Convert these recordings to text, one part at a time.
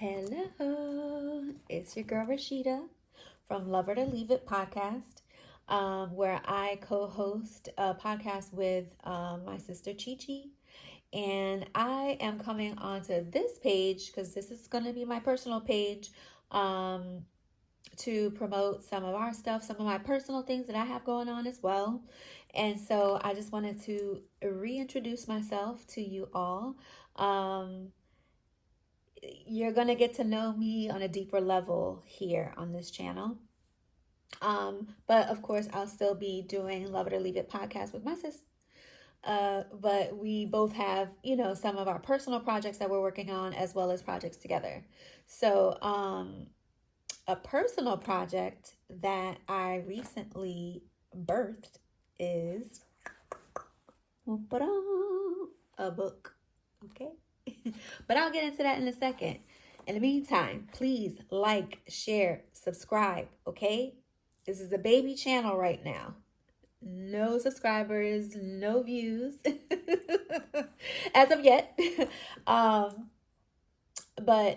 Hello, it's your girl Rashida from Love Her to Leave It podcast, where I co-host a podcast with my sister ChiChi, and I am coming onto this page because this is going to be my personal page to promote some of our stuff, some of my personal things that I have going on as well. And so I just wanted to reintroduce myself to you all. You're going to get to know me on a deeper level here on this channel. But of course, I'll still be doing Love It or Leave It podcast with my sis. But we both have, some of our personal projects that we're working on as well as projects together. So, a personal project that I recently birthed is a book. Okay. But I'll get into that in a second. In the meantime, please like, share, subscribe, okay? This is a baby channel right now. No subscribers, no views as of yet. But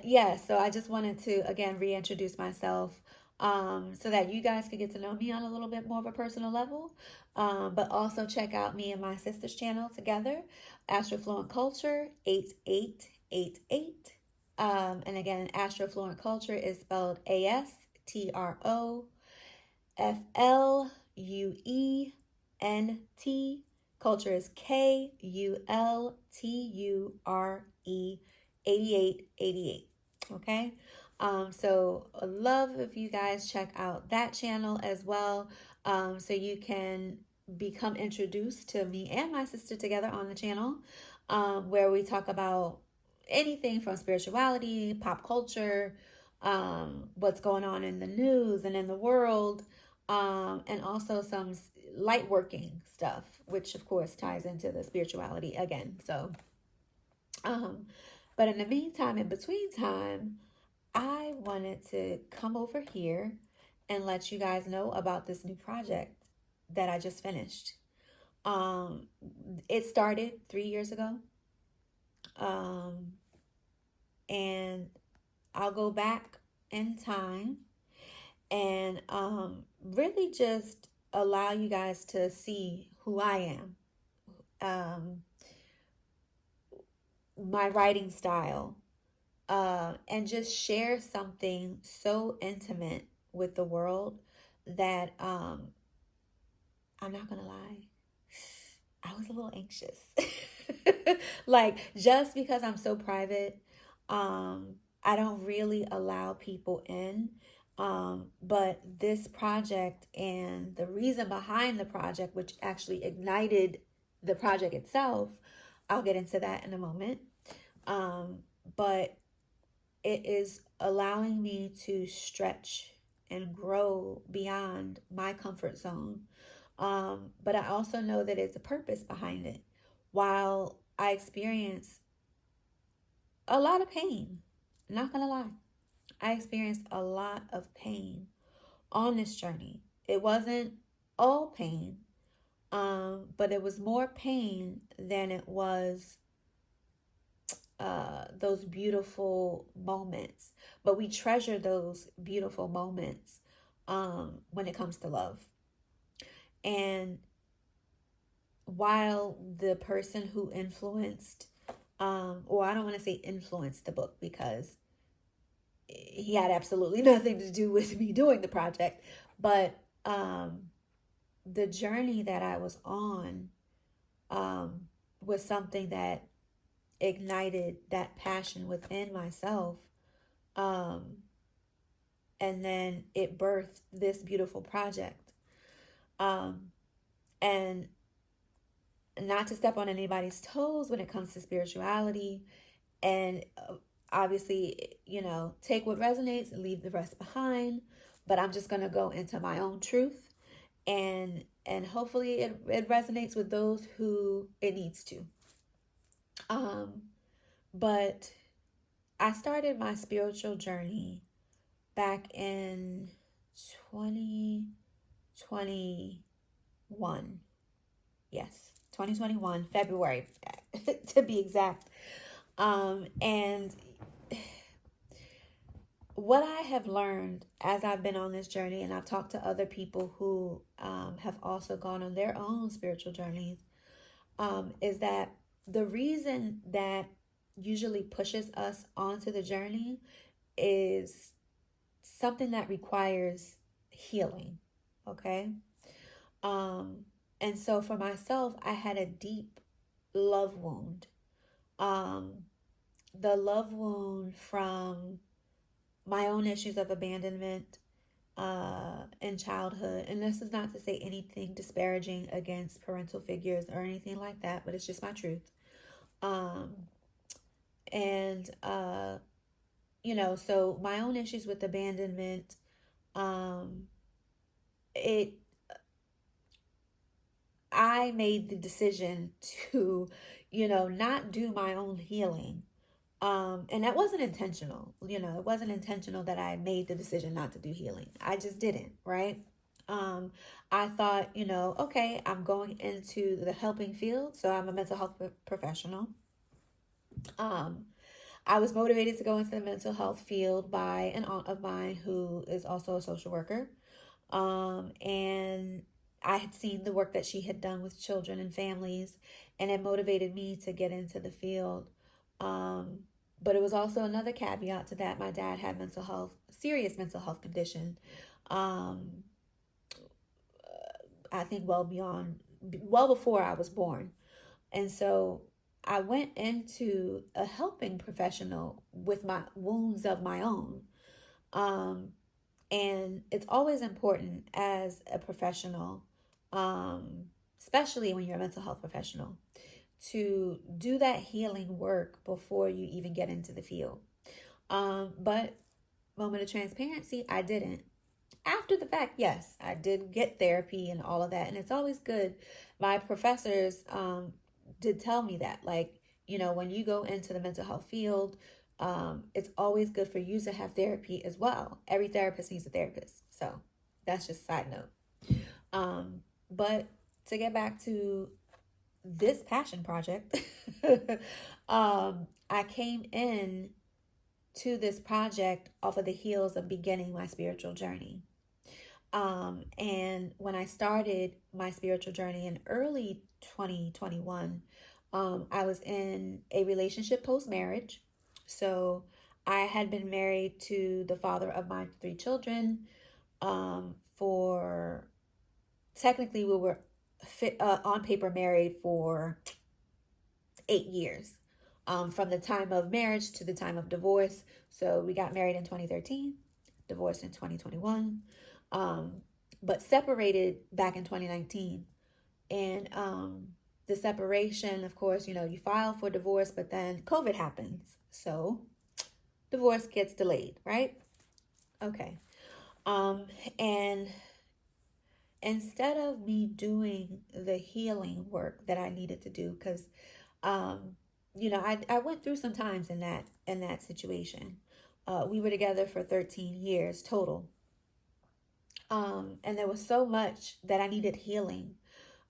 yeah, so I just wanted to, again, reintroduce myself so that you guys could get to know me on a little bit more of a personal level. But also check out me and my sister's channel together, AstrofluentKulture8888. And again, Astrofluent Culture is spelled ASTROFLUENT. Culture is KULTURE 8888. Okay. So I'd love if you guys check out that channel as well. So you can become introduced to me and my sister together on the channel, where we talk about anything from spirituality, pop culture, what's going on in the news and in the world, and also some light working stuff, which of course ties into the spirituality again. So, but in the meantime, in between time, I wanted to come over here and let you guys know about this new project that I just finished. It started 3 years ago. And I'll go back in time and really just allow you guys to see who I am, my writing style, and just share something so intimate with the world that I'm not gonna lie, I was a little anxious. Like, just because I'm so private, I don't really allow people in. But this project and the reason behind the project, which actually ignited the project itself, I'll get into that in a moment. But it is allowing me to stretch and grow beyond my comfort zone. But I also know that it's a purpose behind it. While I experience a lot of pain, not gonna lie, I experienced a lot of pain on this journey. It wasn't all pain, but it was more pain than it was those beautiful moments. But we treasure those beautiful moments when it comes to love. And while the person who influenced, or I don't want to say influenced the book because he had absolutely nothing to do with me doing the project, but the journey that I was on was something that ignited that passion within myself, and then it birthed this beautiful project. And not to step on anybody's toes when it comes to spirituality, and obviously, take what resonates and leave the rest behind. But I'm just going to go into my own truth, and hopefully it resonates with those who it needs to. But I started my spiritual journey back in 2021. Yes, 2021, February, to be exact. And what I have learned as I've been on this journey, and I've talked to other people who have also gone on their own spiritual journeys, is that the reason that usually pushes us onto the journey is something that requires healing. Okay. And so for myself, I had a deep love wound. The love wound from my own issues of abandonment in childhood. And this is not to say anything disparaging against parental figures or anything like that, but it's just my truth. And you know, so my own issues with abandonment, I made the decision to, you know, not do my own healing. And that wasn't intentional. You know, it wasn't intentional that I made the decision not to do healing. I just didn't, right? I thought, you know, okay, I'm going into the helping field, so I'm a mental health professional. I was motivated to go into the mental health field by an aunt of mine who is also a social worker. And I had seen the work that she had done with children and families, and it motivated me to get into the field. But it was also another caveat to that. My dad had mental health, serious mental health condition. I think well before I was born. And so I went into a helping professional with my wounds of my own. And it's always important as a professional, especially when you're a mental health professional, to do that healing work before you even get into the field. But moment of transparency, I didn't. After the fact, yes, I did get therapy and all of that. And it's always good. My professors did tell me that, like, you know, when you go into the mental health field, it's always good for you to have therapy as well. Every therapist needs a therapist. So that's just a side note. But to get back to this passion project, I came in to this project off of the heels of beginning my spiritual journey. And when I started my spiritual journey in early 2021, I was in a relationship post-marriage. So I had been married to the father of my 3 children for, technically we were on paper married for 8 years, from the time of marriage to the time of divorce. So we got married in 2013, divorced in 2021, but separated back in 2019. And the separation, of course, you know, you file for divorce, but then COVID happens. So divorce gets delayed, right? Okay. And instead of me doing the healing work that I needed to do, because you know, I went through some times in that situation. We were together for 13 years total. And there was so much that I needed healing.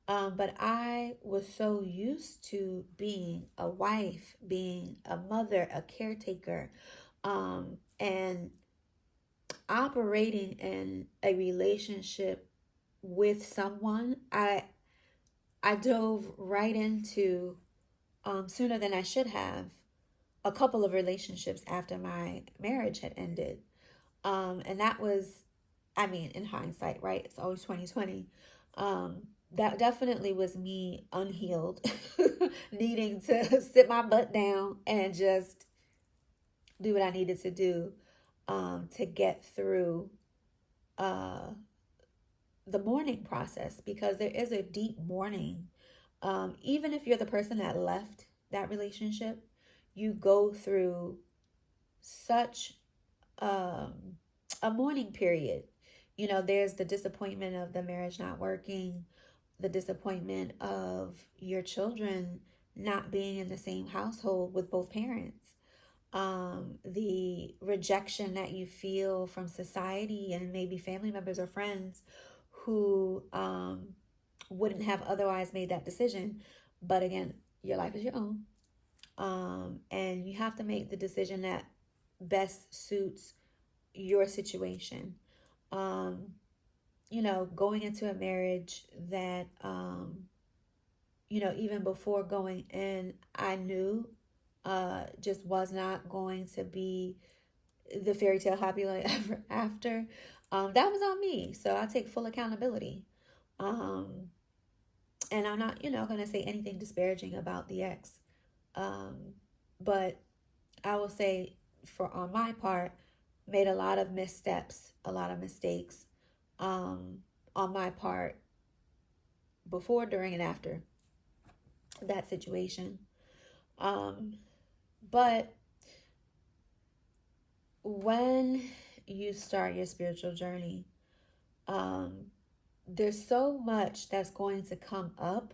But I was so used to being a wife, being a mother, a caretaker, and operating in a relationship with someone. I dove right into, sooner than I should have, a couple of relationships after my marriage had ended. And that was, I mean, in hindsight, right? It's always 2020. That definitely was me unhealed, needing to sit my butt down and just do what I needed to do to get through the mourning process, because there is a deep mourning. Even if you're the person that left that relationship, you go through such a mourning period. You know, there's the disappointment of the marriage not working, the disappointment of your children not being in the same household with both parents, the rejection that you feel from society and maybe family members or friends who wouldn't have otherwise made that decision. But again, your life is your own. And you have to make the decision that best suits your situation. You know, going into a marriage that, you know, even before going in, I knew just was not going to be the fairy tale happy life ever after. That was on me. So I take full accountability. And I'm not, you know, going to say anything disparaging about the ex. But I will say, for on my part, made a lot of missteps, a lot of mistakes on my part before, during, and after that situation. But when you start your spiritual journey, there's so much that's going to come up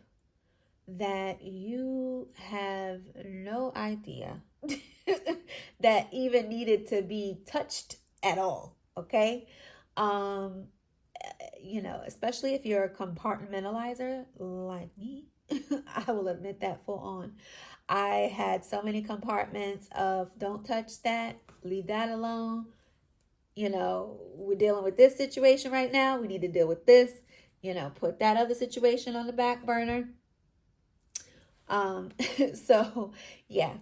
that you have no idea that even needed to be touched at all. Okay. You know, especially if you're a compartmentalizer like me, I will admit that full on. I had so many compartments of don't touch that, leave that alone. You know, we're dealing with this situation right now. We need to deal with this. You know, put that other situation on the back burner. So yeah,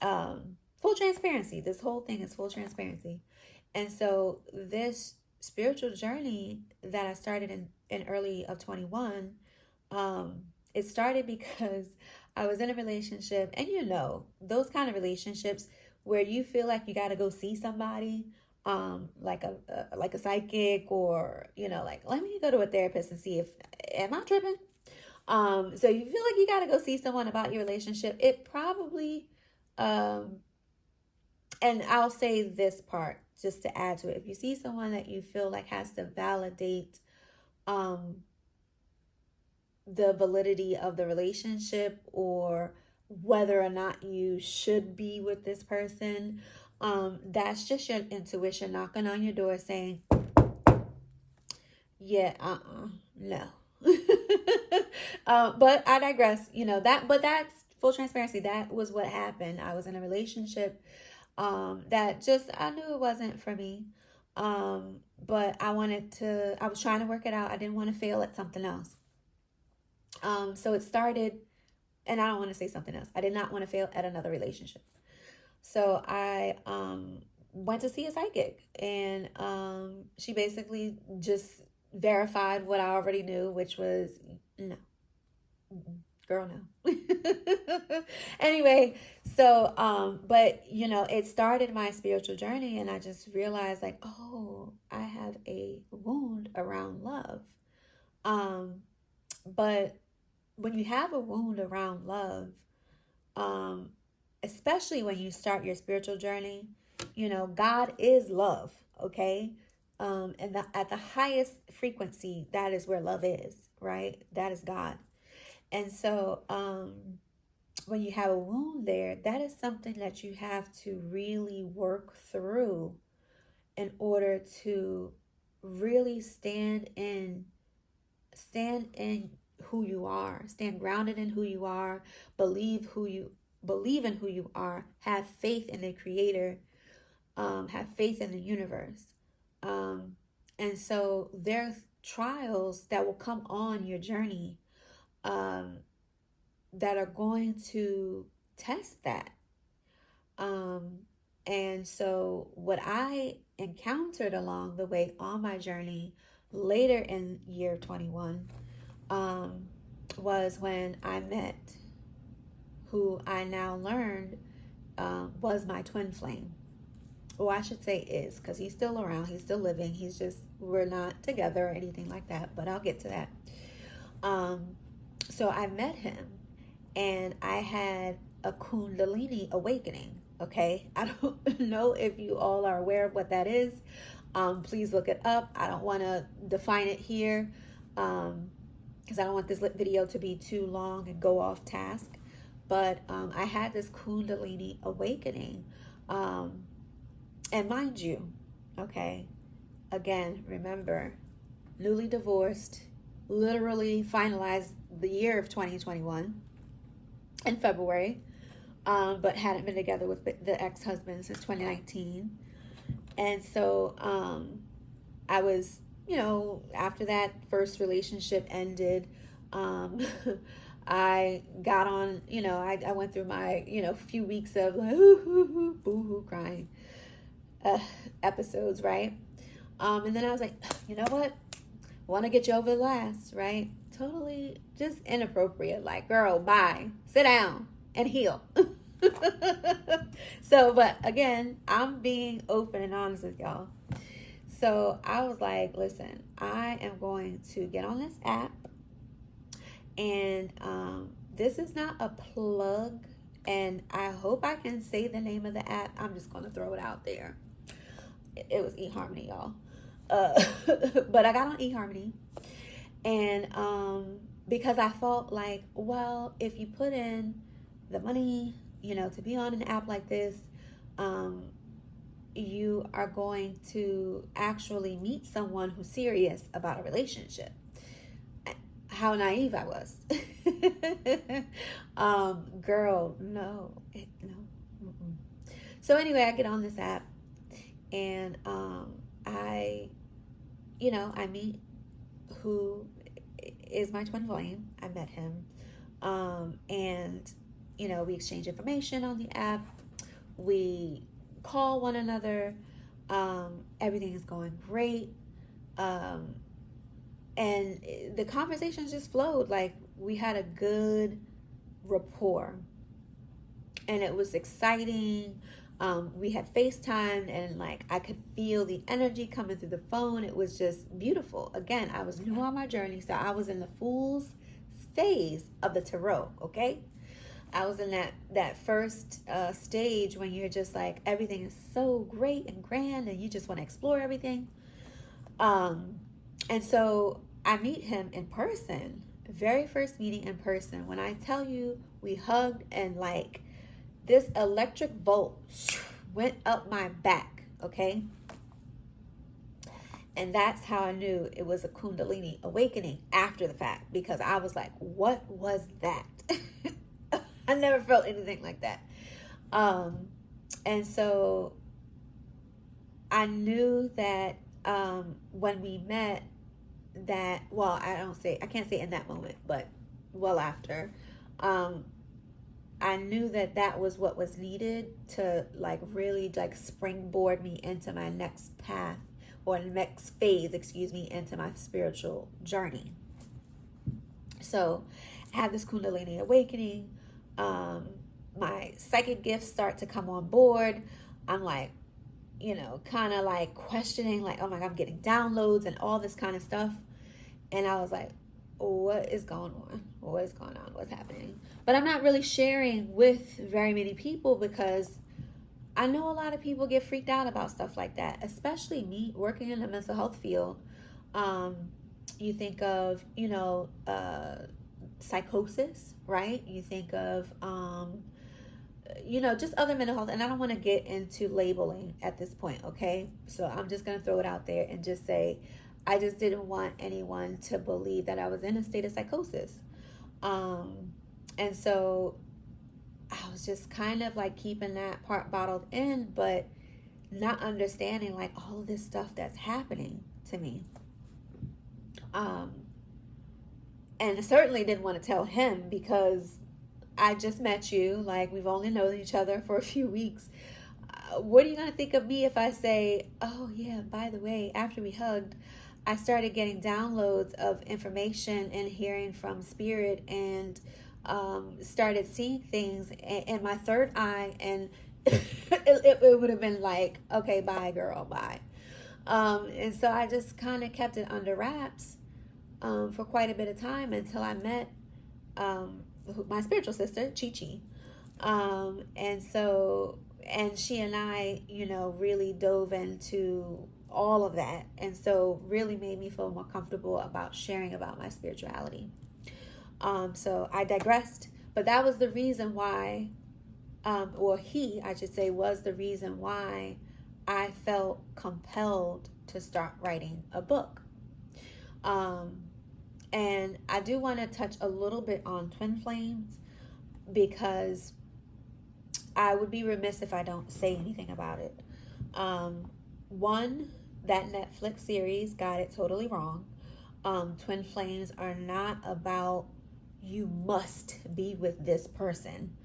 full transparency. This whole thing is full transparency. And so this spiritual journey that I started in early of 21, it started because I was in a relationship, and you know, those kind of relationships where you feel like you got to go see somebody, like a psychic, or, you know, like, let me go to a therapist and see if, am I tripping? So you feel like you got to go see someone about your relationship. It probably, and I'll say this part just to add to it. If you see someone that you feel like has to validate, the validity of the relationship, or whether or not you should be with this person, that's just your intuition knocking on your door saying, yeah, no. But I digress. You know, but that's full transparency. That was what happened. I was in a relationship that just, I knew it wasn't for me. But I was trying to work it out. I didn't want to fail at something else. So it started, and I don't want to say something else. I did not want to fail at another relationship. So I went to see a psychic, and she basically just verified what I already knew, which was no. Girl, no. Anyway, so but you know, it started my spiritual journey, and I just realized, like, oh, I have a wound around love. But when you have a wound around love, especially when you start your spiritual journey, you know, God is love, okay? And at the highest frequency, that is where love is, right? That is God. And so when you have a wound there, that is something that you have to really work through in order to really stand in who you are, stand grounded in who you are, believe in who you are, have faith in the Creator, have faith in the universe. And so there's trials that will come on your journey that are going to test that. And so what I encountered along the way on my journey later in year 21 was when I met who I now learned was my twin flame. Well, I should say is, because he's still around, he's still living. He's just, we're not together or anything like that, but I'll get to that. So I met him, and I had a Kundalini awakening. Okay, I don't know if you all are aware of what that is. Please look it up. I don't want to define it here because I don't want this video to be too long and go off task. But I had this Kundalini awakening. And mind you, okay, again, remember, newly divorced, literally finalized the year of 2021 in February, but hadn't been together with the ex-husband since 2019. And so I was, after that first relationship ended, I got on, I went through my, few weeks of like, boo-hoo crying episodes, right? And then I was like, you know what? Want to get you over the last, right? Totally just inappropriate. Like, girl, bye. Sit down and heal. So, but again, I'm being open and honest with y'all. So I was like, listen, I am going to get on this app. And this is not a plug. And I hope I can say the name of the app. I'm just going to throw it out there. It was eHarmony, y'all. But I got on eHarmony. And because I felt like, well, if you put in the money, to be on an app like this, you are going to actually meet someone who's serious about a relationship. How naive I was. Girl, no. So anyway, I get on this app and I meet who is my twin flame. I met him. And we exchange information on the app. We call one another. Everything is going great. And the conversations just flowed. Like, we had a good rapport. And it was exciting. We had FaceTime, and like I could feel the energy coming through the phone. It was just beautiful. Again, I was new on my journey, so I was in the fool's phase of the tarot, okay? I was in that first stage when you're just like, everything is so great and grand and you just want to explore everything. And so I meet him in person, very first meeting in person. When I tell you, we hugged and like this electric bolt went up my back, okay? And that's how I knew it was a Kundalini awakening after the fact, because I was like, what was that? I never felt anything like that. And so I knew that when we met, that, well, I can't say in that moment, but well after, I knew that was what was needed to like really like springboard me into my next path, or next phase, into my spiritual journey. So I had this Kundalini awakening. My psychic gifts start to come on board. I'm like, kind of like questioning, like, oh my God, I'm getting downloads and all this kind of stuff. And I was like, what is going on? What is going on? What's happening? But I'm not really sharing with very many people, because I know a lot of people get freaked out about stuff like that, especially me working in the mental health field. You think of, psychosis, right? You think of, just other mental health. And I don't want to get into labeling at this point, okay? So I'm just going to throw it out there and just say, I just didn't want anyone to believe that I was in a state of psychosis. And so I was just kind of like keeping that part bottled in, but not understanding like all of this stuff that's happening to me. And I certainly didn't want to tell him, because I just met you. Like, we've only known each other for a few weeks. What are you going to think of me if I say, oh yeah, by the way, after we hugged, I started getting downloads of information and hearing from spirit, and started seeing things in my third eye, and it would have been like, okay, bye girl, bye. And so I just kind of kept it under wraps for quite a bit of time, until I met my spiritual sister, ChiChi. And she and I, really dove into all of that, and so really made me feel more comfortable about sharing about my spirituality. So I digressed, but that was the reason why, or he, I should say, was the reason why I felt compelled to start writing a book. And I do want to touch a little bit on twin flames, because I would be remiss if I don't say anything about it. one, that Netflix series got it totally wrong. Twin flames are not about you must be with this person.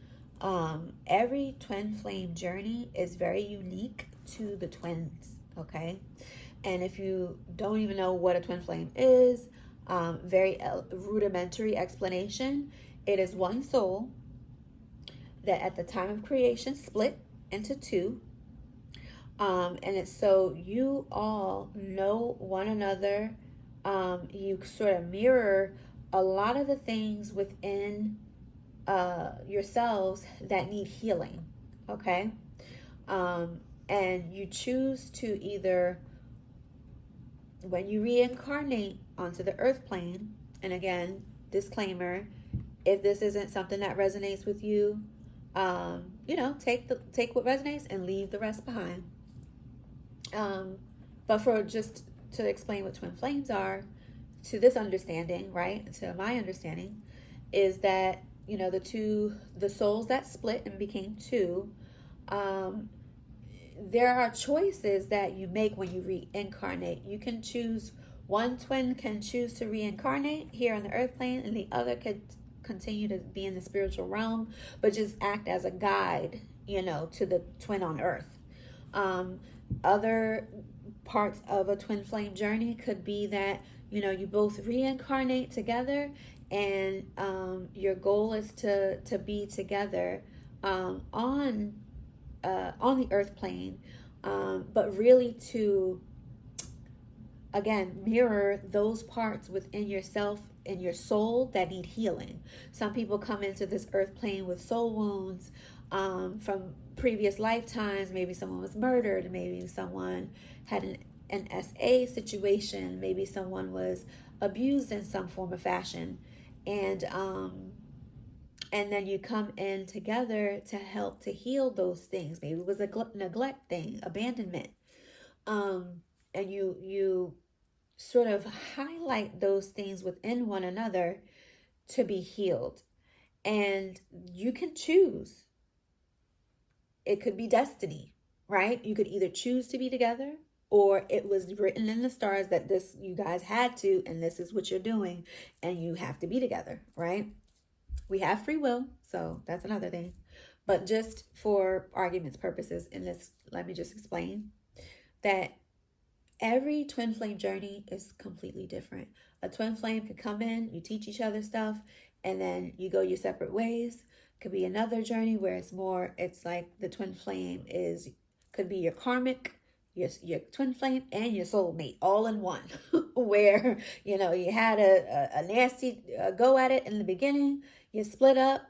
Every twin flame journey is very unique to the twins, okay? And if you don't even know what a twin flame is, very rudimentary explanation, it is one soul that at the time of creation split into two. And it's so you all know one another. You sort of mirror a lot of the things within yourselves that need healing, okay? And you choose to either, when you reincarnate onto the earth plane, and again, disclaimer, if this isn't something that resonates with you, take what resonates and leave the rest behind. But for just to explain what twin flames are, to this understanding, right, to my understanding, is that, the souls that split and became two, there are choices that you make when you reincarnate. You can choose, one twin can choose to reincarnate here on the earth plane, and the other could continue to be in the spiritual realm, but just act as a guide, to the twin on earth. Other parts of a twin flame journey could be that, you both reincarnate together, and your goal is to be together on the earth plane, but really to, again, mirror those parts within yourself and your soul that need healing. Some people come into this earth plane with soul wounds from previous lifetimes. Maybe someone was murdered, maybe someone had an SA situation, maybe someone was abused in some form or fashion, and then you come in together to help to heal those things. Maybe it was a neglect thing, abandonment, and you sort of highlight those things within one another to be healed. And you can choose. It could be destiny, right? You could either choose to be together, or it was written in the stars that you guys had to, and this is what you're doing, and you have to be together, right? We have free will, so that's another thing. But just for argument's purposes in this, let me just explain that every twin flame journey is completely different. A twin flame could come in, you teach each other stuff, and then you go your separate ways. Could be another journey where it's like the twin flame could be your karmic, your twin flame, and your soulmate all in one. Where, you had a nasty go at it in the beginning, you split up,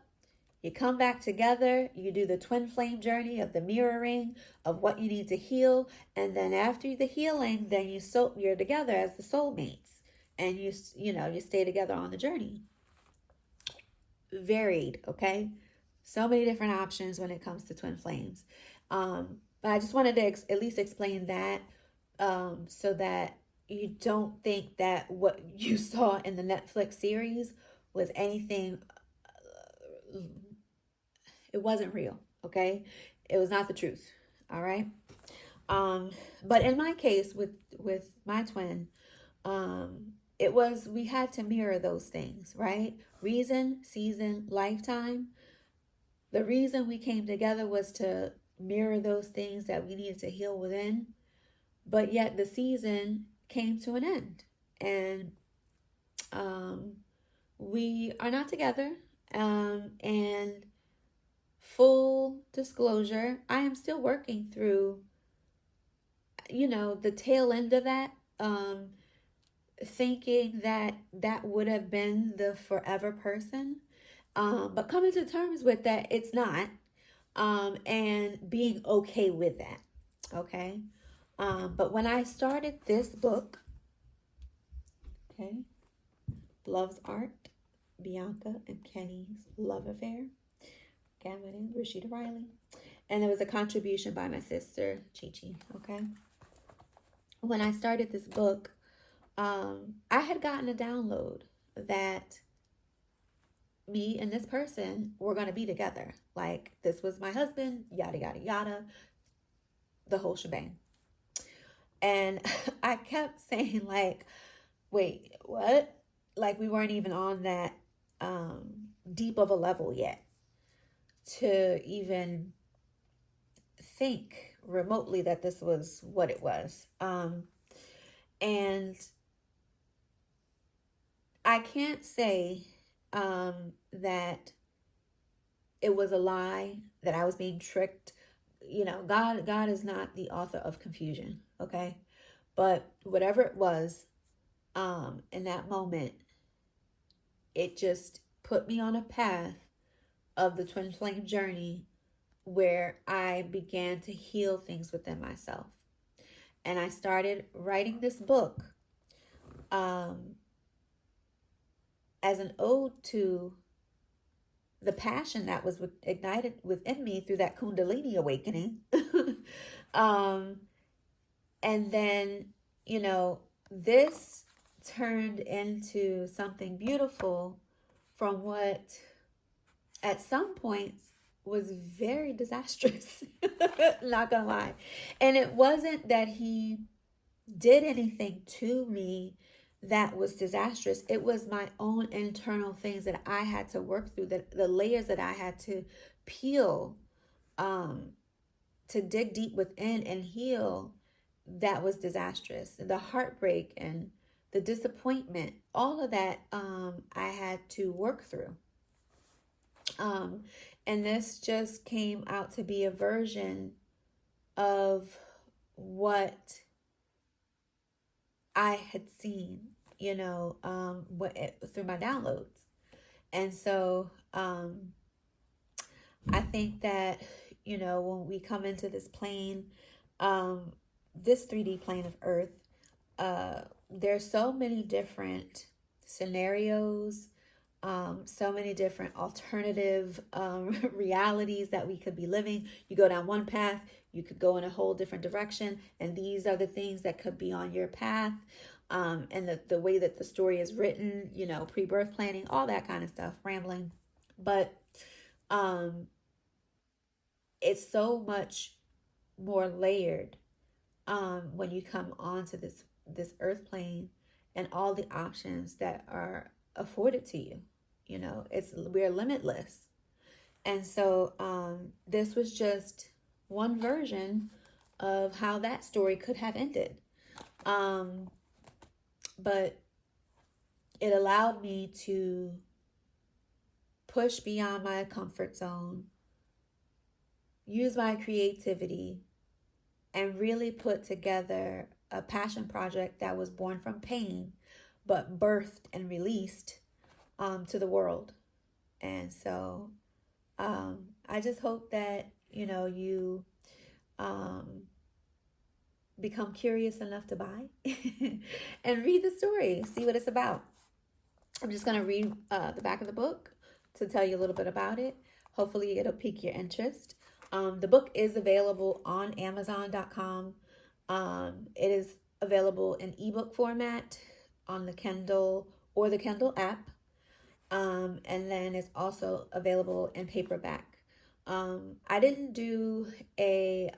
you come back together, you do the twin flame journey of the mirroring of what you need to heal, and then after the healing, then you're together as the soulmates, and you stay together on the journey. Varied, okay? So many different options when it comes to twin flames. But I just wanted to at least explain that, so that you don't think that what you saw in the Netflix series was anything. It wasn't real, okay? It was not the truth, all right? But in my case with my twin, we had to mirror those things, right? Reason, season, lifetime. The reason we came together was to mirror those things that we needed to heal within, but yet the season came to an end, and we are not together. And full disclosure, I am still working through, the tail end of that, thinking that would have been the forever person, but coming to terms with that it's not, and being okay with that, okay? But when I started this book, okay, Love's Art, Bianca and Kenny's Love Affair. Again, my name is Rashida Riley. And there was a contribution by my sister, ChiChi, okay? When I started this book, I had gotten a download that me and this person were going to be together. Like, this was my husband, yada, yada, yada, the whole shebang. And I kept saying, like, wait, what? Like, we weren't even on that deep of a level yet to even think remotely that this was what it was. And I can't say that it was a lie, that I was being tricked. You know, God is not the author of confusion, okay? But whatever it was, in that moment, it just put me on a path of the twin flame journey where I began to heal things within myself. And I started writing this book as an ode to the passion that was ignited within me through that Kundalini awakening. um, and then, you know, this turned into something beautiful from what at some points was very disastrous. Not gonna lie. And it wasn't that he did anything to me that was disastrous. It was my own internal things that I had to work through, that the layers that I had to peel, to dig deep within and heal, that was disastrous. The heartbreak and the disappointment, all of that, I had to work through. And this just came out to be a version of what I had seen, you know, through my downloads. And so I think that, you know, when we come into this plane, this 3D plane of Earth, there's so many different scenarios, so many different alternative realities that we could be living. You go down one path, you could go in a whole different direction, and these are the things that could be on your path. And the way that the story is written, you know, pre-birth planning, all that kind of stuff, rambling. But it's so much more layered when you come onto this earth plane and all the options that are afforded to you. You know, we're limitless. And so this was just one version of how that story could have ended. But it allowed me to push beyond my comfort zone, use my creativity, and really put together a passion project that was born from pain, but birthed and released to the world. And so I just hope that, you know, you become curious enough to buy and read the story, see what it's about. I'm just going to read the back of the book to tell you a little bit about it. Hopefully it'll pique your interest. The book is available on Amazon.com. It is available in ebook format on the Kindle or the Kindle app. And then it's also available in paperback. I didn't do a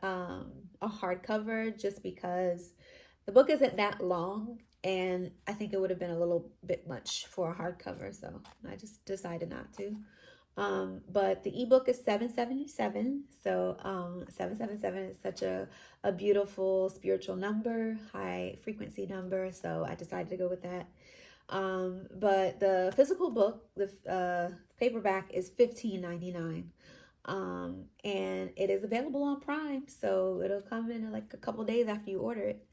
hardcover just because the book isn't that long, and I think it would have been a little bit much for a hardcover, so I just decided not to. But the ebook is $777. So 777 is such a beautiful spiritual number, high frequency number, so I decided to go with that. But the physical book, the paperback, is $15.99. And it is available on Prime, so it'll come in like a couple days after you order it.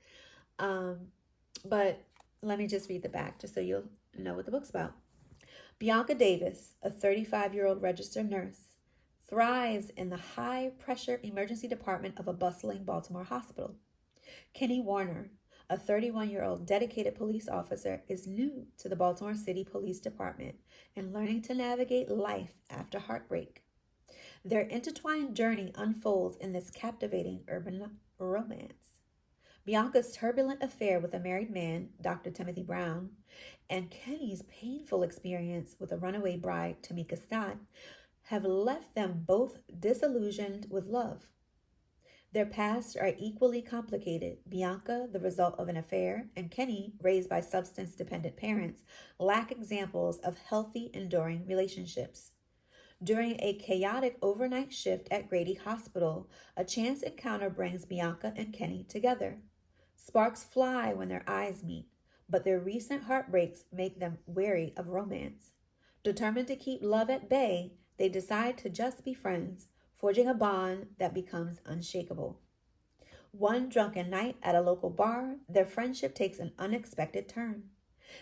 But let me just read the back just so you'll know what the book's about. Bianca Davis, a 35-year-old registered nurse, thrives in the high-pressure emergency department of a bustling Baltimore hospital. Kenny Warner, a 31-year-old dedicated police officer, is new to the Baltimore City Police Department and learning to navigate life after heartbreak. Their intertwined journey unfolds in this captivating urban romance. Bianca's turbulent affair with a married man, Dr. Timothy Brown, and Kenny's painful experience with a runaway bride, Tamika Stott, have left them both disillusioned with love. Their pasts are equally complicated. Bianca, the result of an affair, and Kenny, raised by substance dependent parents, lack examples of healthy, enduring relationships. During a chaotic overnight shift at Grady Hospital, a chance encounter brings Bianca and Kenny together. Sparks fly when their eyes meet, but their recent heartbreaks make them wary of romance. Determined to keep love at bay, they decide to just be friends, forging a bond that becomes unshakable. One drunken night at a local bar, their friendship takes an unexpected turn.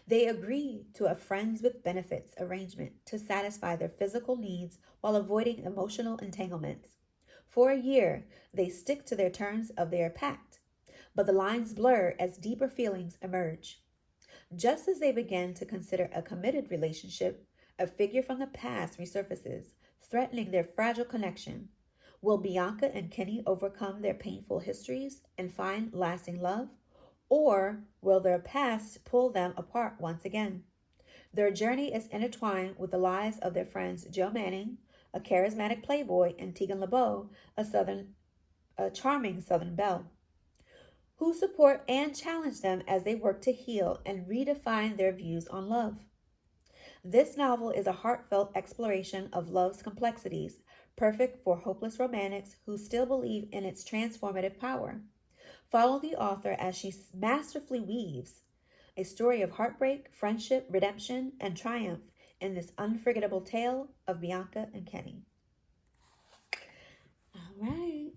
They agree to a friends with benefits arrangement to satisfy their physical needs while avoiding emotional entanglements. For a year, they stick to their terms of their pact, but the lines blur as deeper feelings emerge. Just as they begin to consider a committed relationship, a figure from the past resurfaces, threatening their fragile connection. Will Bianca and Kenny overcome their painful histories and find lasting love? Or will their past pull them apart once again? Their journey is intertwined with the lives of their friends Joe Manning, a charismatic playboy, and Tegan LeBeau, a charming Southern belle, who support and challenge them as they work to heal and redefine their views on love. This novel is a heartfelt exploration of love's complexities, perfect for hopeless romantics who still believe in its transformative power. Follow the author as she masterfully weaves a story of heartbreak, friendship, redemption, and triumph in this unforgettable tale of Bianca and Kenny. All right.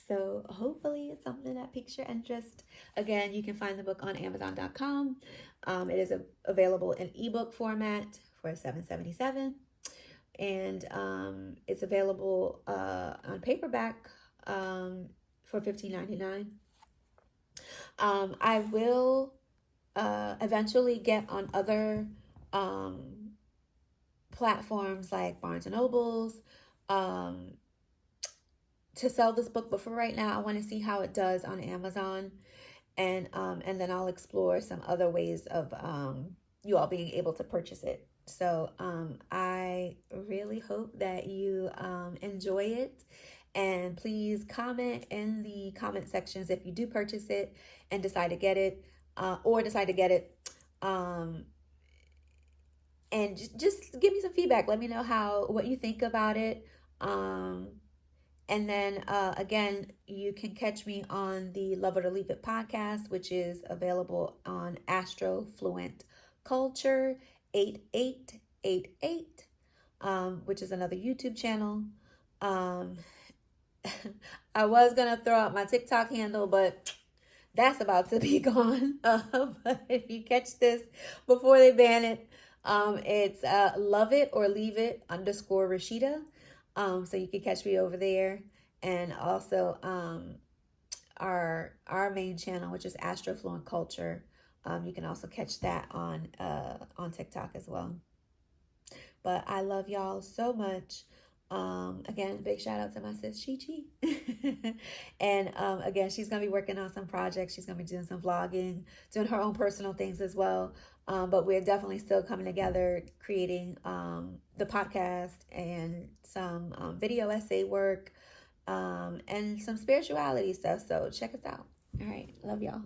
So hopefully it's something that piques your interest. Again, you can find the book on Amazon.com. It is available in ebook format for $7.77, and it's available on paperback for $15.99. I will eventually get on other platforms like Barnes and Nobles to sell this book, but for right now, I want to see how it does on Amazon, and then I'll explore some other ways of you all being able to purchase it. So I really hope that you enjoy it, and please comment in the comment sections if you do purchase it and decide to get it, and just give me some feedback. Let me know what you think about it. And then, again, you can catch me on the Love It or Leave It podcast, which is available on AstrofluentKulture8888, which is another YouTube channel. I was going to throw out my TikTok handle, but that's about to be gone. But if you catch this before they ban it, it's Love It or Leave It _Rashida. So you can catch me over there, and also our main channel, which is AstrofluentKulture. You can also catch that on TikTok as well. But I love y'all so much. Again, big shout out to my sis ChiChi. And again, she's gonna be working on some projects. She's gonna be doing some vlogging, doing her own personal things as well. But we're definitely still coming together, creating the podcast and some video essay work, and some spirituality stuff. So check us out. All right, love y'all.